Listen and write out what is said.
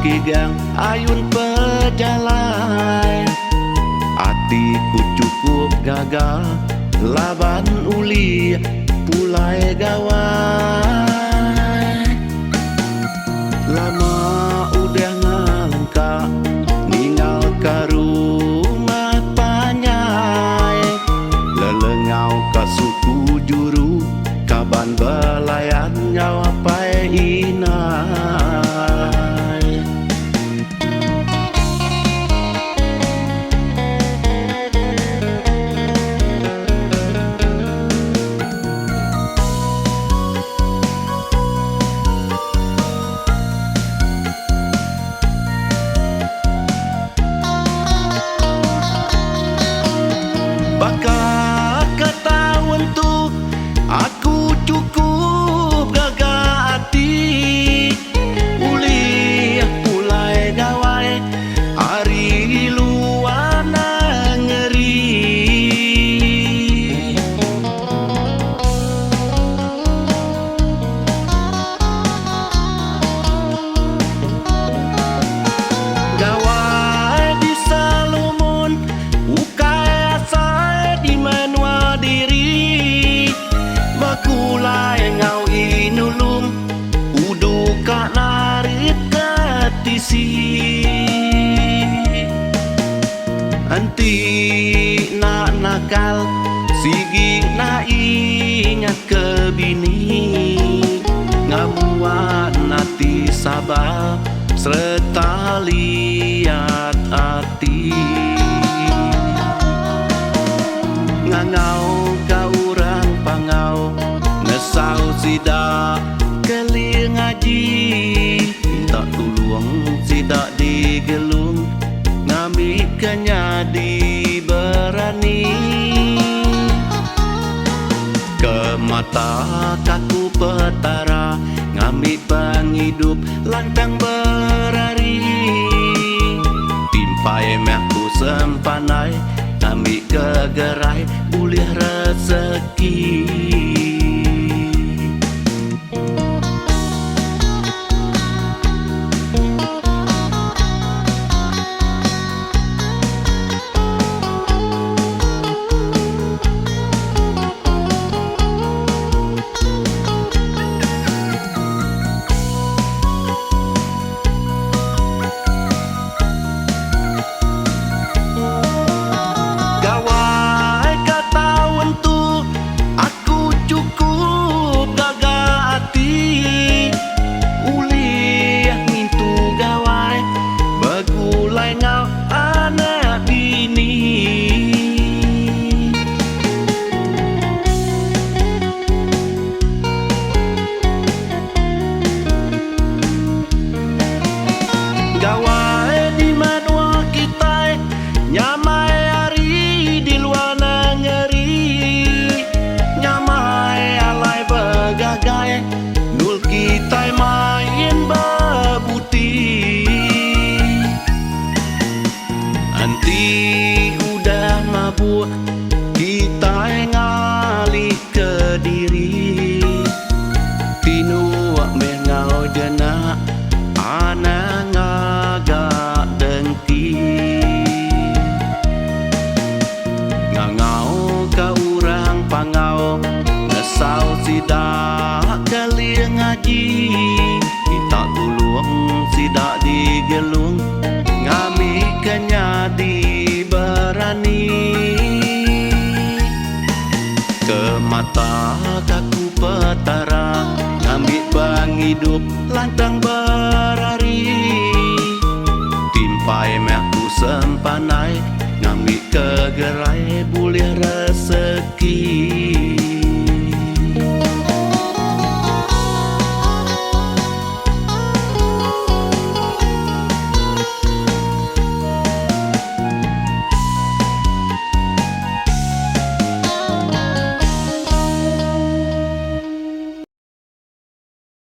Kigang ayun pejalai, hatiku cukup gagah laban uli pulai gawai. Lama udah ngalengka ninggal ke rumah panyai, lelengau ke suku juru kaban belayan ngawapai inai. Bakal ketahuan tuh aku cukup gagah hati, uli mulai gawai hari luar ngeri. Gawai di Salomon ukai asal di menua diri, bakulai ngau inulum udu kak narit ketisi. Anti nak nakal sigi na ingat ke bini, ngabuat nati sabar serta lihat hati. Ngangau ka urang pangau ngesau sidak keli ngaji, minta tolong sidak digelung ngambil kenyadi berani. Ke mata kaku petara ngambil penghidup lantang berari, timpai mehku sempanai ngambil kegerai buliah rezeki. Gawai di menua kita nyamai hari di luar ngeri, nyamai alai begagai nul kita main bebuti. Anti udah mabuk kita ngalih ke diri, tinuak mengau jenak anak ngagak dengki. Ngangau ka urang pangau ngesau sidak kali ngaji, minta tolong sidak digelung ngami kenyadi berani. Ke mata kaku petara ngambil penghidup lantang ber